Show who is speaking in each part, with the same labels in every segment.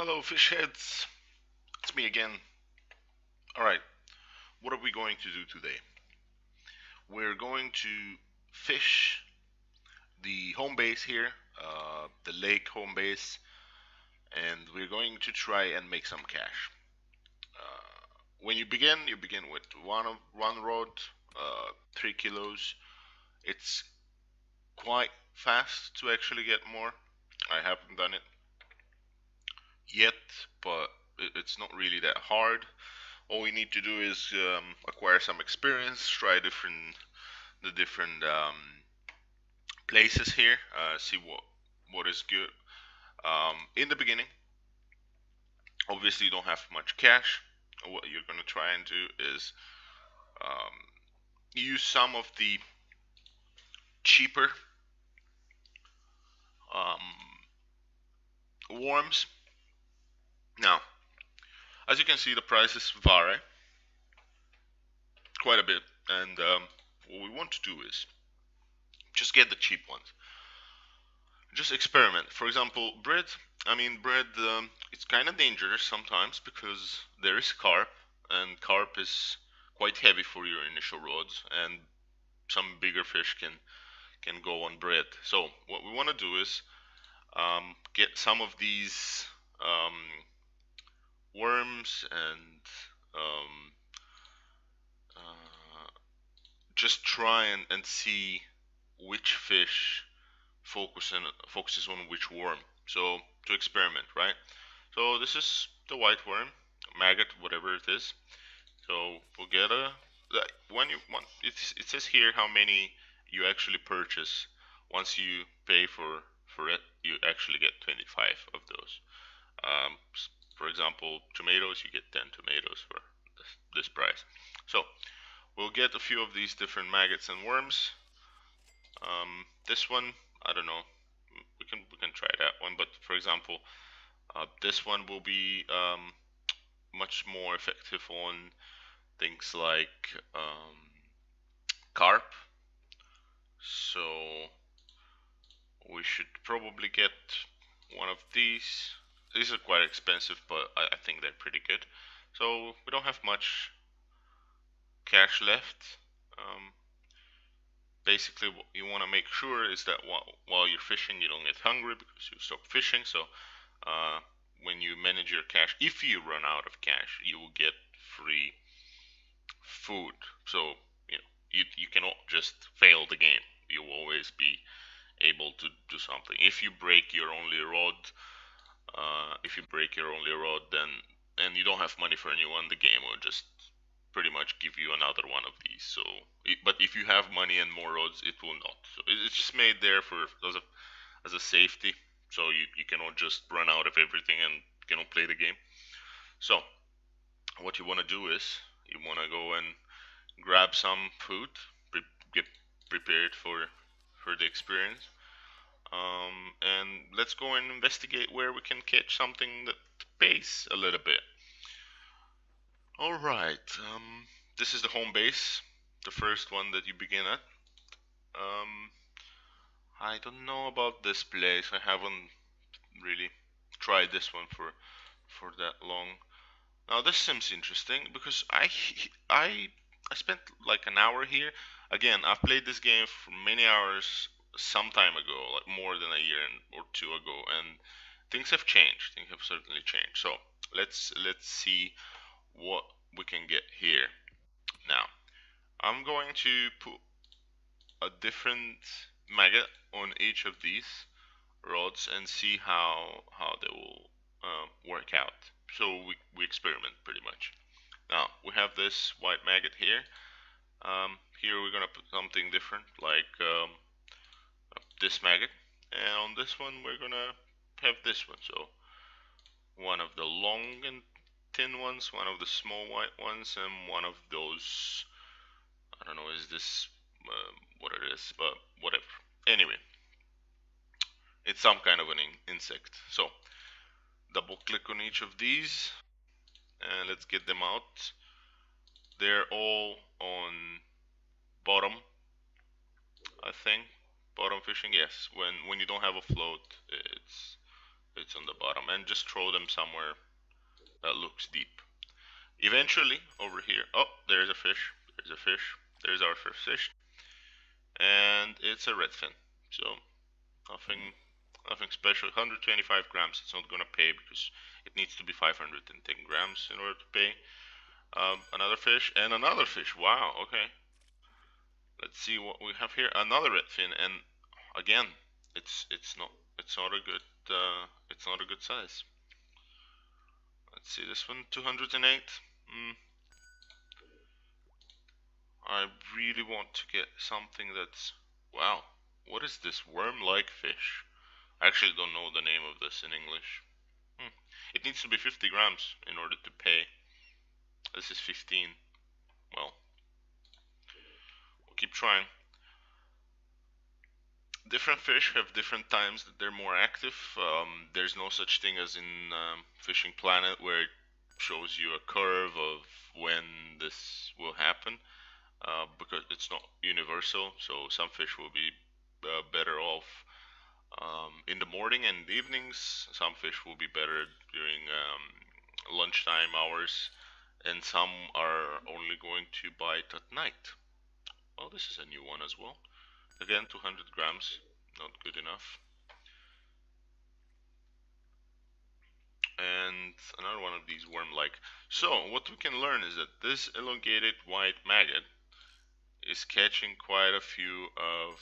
Speaker 1: Hello, fish heads. It's me again. Alright, what are we going to do today? We're going to fish the home base here, the lake home base, and we're going to try and make some cash. When you begin with one rod, 3 kilos. It's quite fast to actually get more. I haven't done it yet, but it's not really that hard. All we need to do is acquire some experience, try the different places here, see what is good. In the beginning, obviously you don't have much cash. What you're gonna try and do is um, use some of the cheaper um, worms. Now, as you can see, the prices vary quite a bit, and what we want to do is just get the cheap ones. Just experiment. For example, bread. I mean, bread. It's kind of dangerous sometimes because there is carp, and carp is quite heavy for your initial rods, and some bigger fish can go on bread. So what we want to do is get some of these worms and um, uh, just try and see which fish focuses on which worm. So to experiment, right? So this is the white worm, maggot, whatever it is. So we'll get a when you want. It says here how many you actually purchase. Once you pay for it, you actually get 25 of those. Um, for example, tomatoes, you get 10 tomatoes for this price. So we'll get a few of these different maggots and worms. This one, I don't know. We can try that one, but for example, this one will be much more effective on things like carp. So we should probably get one of these. These are quite expensive, but I think they're pretty good. So we don't have much cash left. Um, Basically, what you want to make sure is that while you're fishing, you don't get hungry because you stop fishing. So uh, when you manage your cash, if you run out of cash, you will get free food. So you cannot just fail the game. You will always be able to do something. If you break your only rod, then and you don't have money for a new one, the game will just pretty much give you another one of these. So, but if you have money and more rods, it will not. So it's just made there for as a safety. So you cannot just run out of everything and cannot play the game. So what you want to do is you want to go and grab some food, get prepared for the experience, and let's go and investigate where we can catch something that pays a little bit. All right, this is the home base, the first one that you begin at. Um, I don't know about this place. I haven't really tried this one for that long. Now this seems interesting because I I spent like an hour here. Again, I've played this game for many hours some time ago, like more than a year or two ago, and things have changed. Things have certainly changed. So let's see what we can get here. Now I'm going to put a different maggot on each of these rods and see how they will work out. So we experiment pretty much. Now we have this white maggot here. Here we're gonna put something different, like this maggot, and on this one we're gonna have this one. So one of the long and thin ones, one of the small white ones, and one of those. I don't know, is this what it is, but whatever. Anyway, it's some kind of an insect. So double click on each of these and let's get them out. They're all on bottom, I think. Bottom fishing, yes. When you don't have a float, it's it's on the bottom, and just throw them somewhere that looks deep. Eventually, over here, oh, there's a fish. There's a fish. There's our first fish, and it's a redfin. So nothing, nothing special. 125 grams. It's not gonna pay because it needs to be 510 grams in order to pay. Another fish and another fish. Wow. Okay. Let's see what we have here. Another redfin, and again, it's not a good it's not a good size. Let's see this one. 208. Mm, I really want to get something that's... Wow, what is this worm-like fish? I actually don't know the name of this in English. It needs to be 50 grams in order to pay. This is 15. Well, we'll keep trying. Different fish have different times that they're more active. There's no such thing as in Fishing Planet where it shows you a curve of when this will happen. Because it's not universal, so some fish will be better off in the morning and evenings. Some fish will be better during lunchtime hours, and some are only going to bite at night. Well, this is a new one as well. Again, 200 grams, not good enough. And another one of these worm-like. So what we can learn is that this elongated white maggot is catching quite a few of...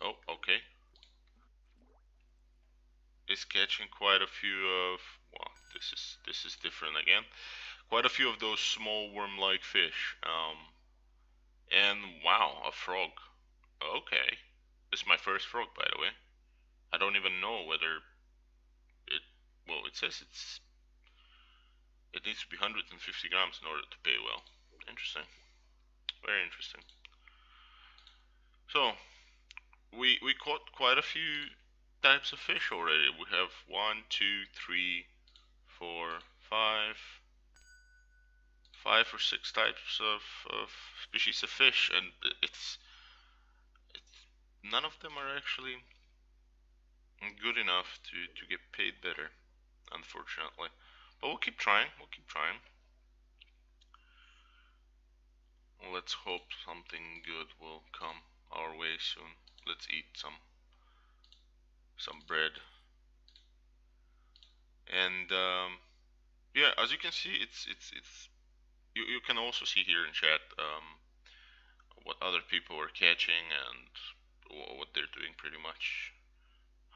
Speaker 1: Oh, okay. Is catching quite a few of... Well, this is different again. Quite a few of those small worm-like fish. And wow, a frog. Okay. This is my first frog, by the way. I don't even know whether it... Well, it says it needs to be 150 grams in order to pay well. Interesting. Very interesting. So, we caught quite a few types of fish already. We have 1, 2, 3, 4, 5 or 6 types of species of fish, and it's none of them are actually good enough to get paid better, unfortunately. But we'll keep trying. We'll keep trying. Let's hope something good will come our way soon. Let's eat some bread. And yeah, as you can see, it's you can also see here in chat what other people are catching and what they're doing pretty much.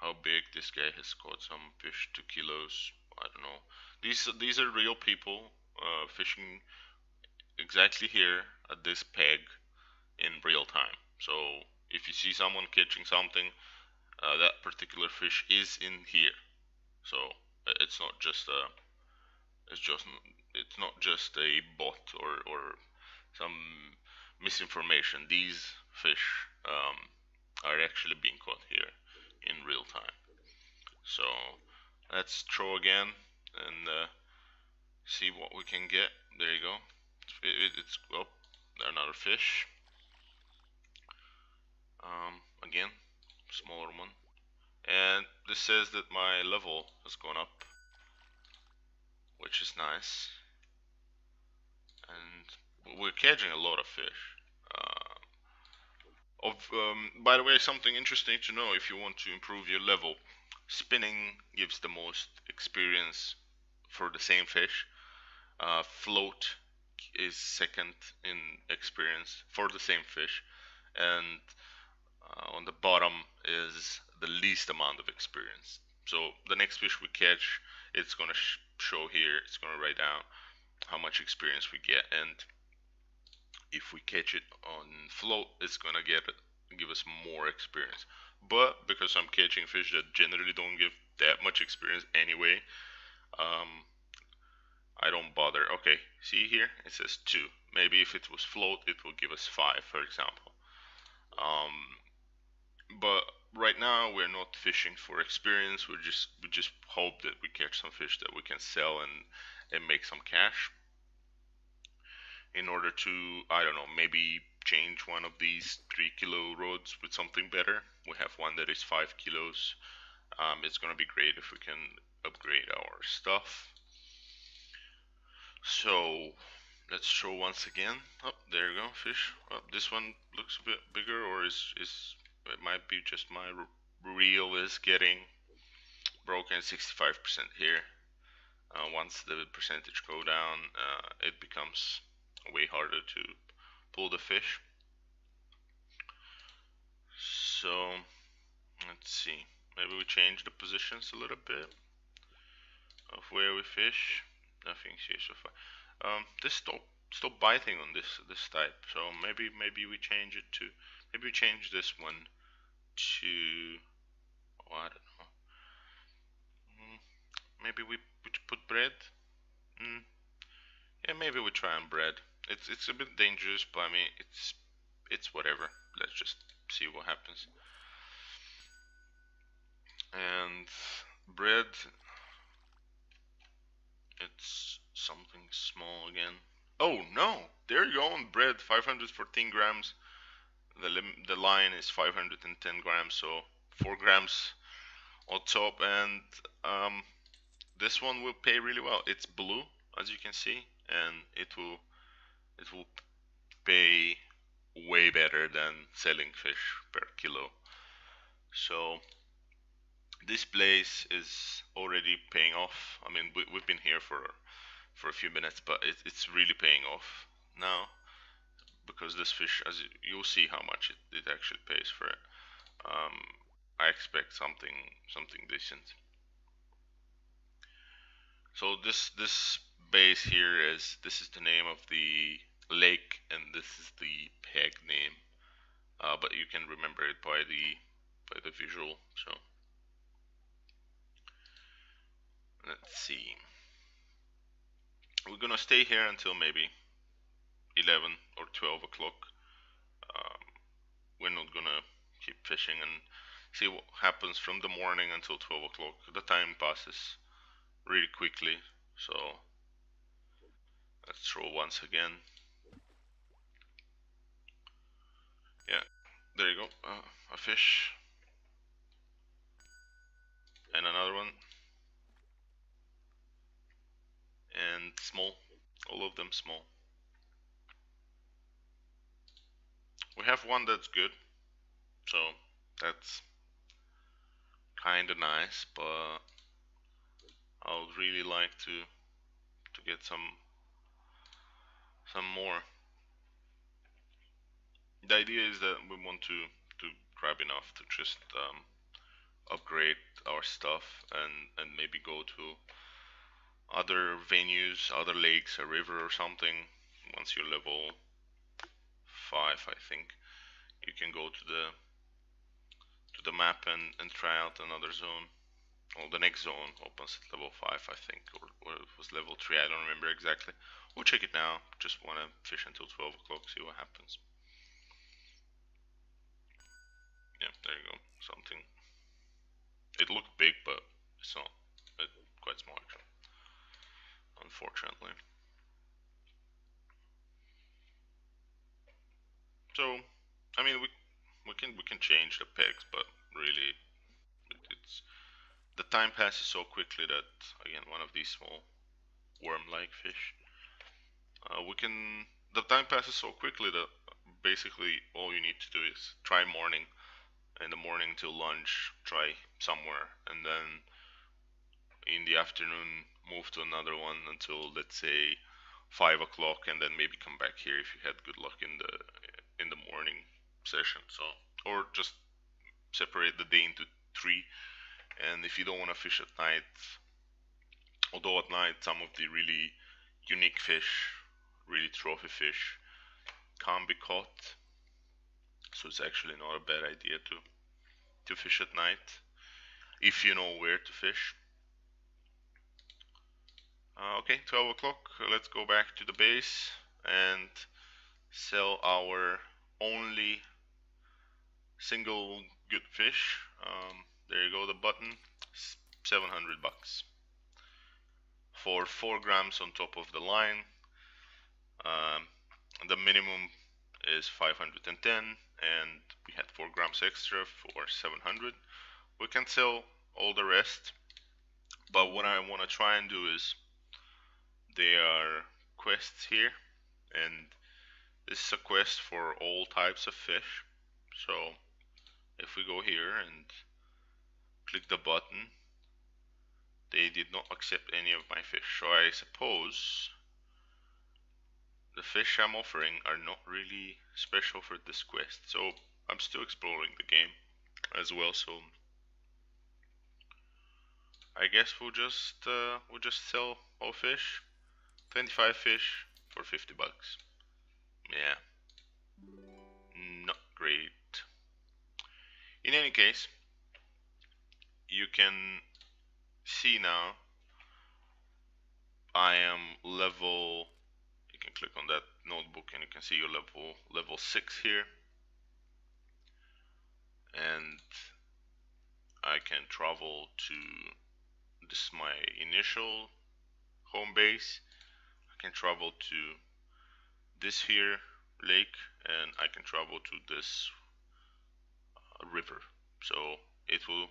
Speaker 1: How big this guy has caught some fish, 2 kilos. I don't know. These are real people fishing exactly here at this peg in real time. So if you see someone catching something, that particular fish is in here. So it's not just a it's just it's not just a bot or some misinformation. These fish are actually being caught here in real time. So let's throw again and see what we can get. There you go. It's oh, another fish. Again, smaller one. And this says that my level has gone up, which is nice. And we're catching a lot of fish. By the way, something interesting to know if you want to improve your level. Spinning gives the most experience for the same fish. Float is second in experience for the same fish, and on the bottom is the least amount of experience. So the next fish we catch, it's gonna show here. It's gonna write down how much experience we get, and if we catch it on float, it's gonna give us more experience. But because I'm catching fish that generally don't give that much experience anyway, I don't bother. Okay, see here it says 2. Maybe if it was float, it will give us 5, for example. But right now we're not fishing for experience. We just hope that we catch some fish that we can sell and make some cash in order to, I don't know, maybe change one of these 3 kilo rods with something better. We have one that is 5 kilos. It's gonna be great if we can upgrade our stuff. So let's show once again. Oh, there you go, fish. Oh, this one looks a bit bigger, or is it might be just my reel is getting broken. 65% here. Once the percentage go down, it becomes way harder to pull the fish. So let's see. Maybe we change the positions a little bit of where we fish. Nothing's here so far. This stop biting on this type. So maybe we change it to we change this one to oh, I don't know. Maybe we put bread. Mm, yeah, maybe we try on bread. It's a bit dangerous, but I mean it's whatever. Let's just see what happens. And bread, it's something small again. Oh no! There you go on bread, 514 grams. The line is 510 grams, so 4 grams on top, and this one will pay really well. It's blue, as you can see, and it will pay way better than selling fish per kilo. So this place is already paying off. I mean, we've been here for a few minutes, but it's really paying off now because this fish, as you'll see how much it actually pays for it. Um, I expect something decent. So this base here this is the name of the lake, and this is the peg name. But you can remember it by the visual. So let's see. We're gonna stay here until maybe 11 or 12 o'clock. Um, we're not gonna keep fishing and see what happens from the morning until 12 o'clock. The time passes really quickly. So let's throw once again. Yeah, there you go. A fish. And another one. And small. All of them small. We have one that's good. So that's kinda nice, but I would really like to get some more. The idea is that we want to grab enough to just upgrade our stuff and maybe go to other venues, other lakes, a river or something. Once you're level 5, I think you can go to the map and try out another zone. Well, the next zone opens at level 5, I think, or it was level 3. I don't remember exactly. We'll check it now. Just want to fish until 12 o'clock, see what happens. Yeah, there you go. Something. It looked big, but it's not. It's quite small, actually. Unfortunately. So, I mean, we can change the pegs, but really, it's the time passes so quickly that again, one of these small worm-like fish, we can. The time passes so quickly that basically all you need to do is try morning. In the morning till lunch, try somewhere, and then in the afternoon move to another one until let's say 5 o'clock, and then maybe come back here if you had good luck in the morning session. So, or just separate the day into 3. And if you don't want to fish at night, although at night some of the really unique fish, really trophy fish, can't be caught, so it's actually not a bad idea to fish at night if you know where to fish. Okay, 12 o'clock. Let's go back to the base and sell our only single good fish. There you go, the button. 700 bucks for 4 grams on top of the line. Um, the minimum is 510, and we had 4 grams extra for 700. We can sell all the rest. But what I want to try and do is, there are quests here, and this is a quest for all types of fish. So if we go here and click the button, they did not accept any of my fish. So I suppose the fish I'm offering are not really special for this quest. So I'm still exploring the game as well. So I guess we'll just sell all fish, 25 fish for 50 bucks. Yeah, not great. In any case, you can see now I am level. You can click on that notebook and you can see your level 6 here, and I can travel to, this is my initial home base. I can travel to this here lake, and I can travel to this river. So it will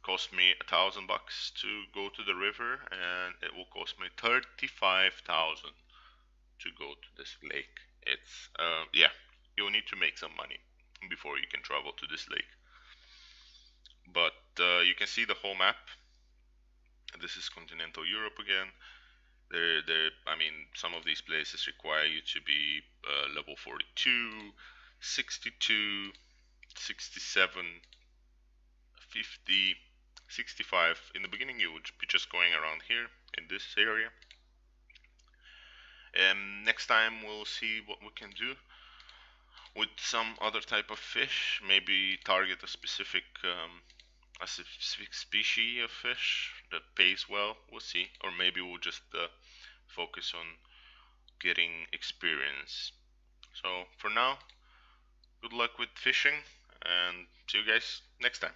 Speaker 1: cost me $1,000 to go to the river, and it will cost me 35,000 to go to this lake. It's yeah, you'll need to make some money before you can travel to this lake. But you can see the whole map. This is continental Europe again. I mean, some of these places require you to be level 42, 62, 67, 50, 65. In the beginning, you would be just going around here in this area. And next time, we'll see what we can do with some other type of fish. Maybe target a specific species of fish that pays well. We'll see. Or maybe we'll just focus on getting experience. So for now, good luck with fishing, and see you guys next time.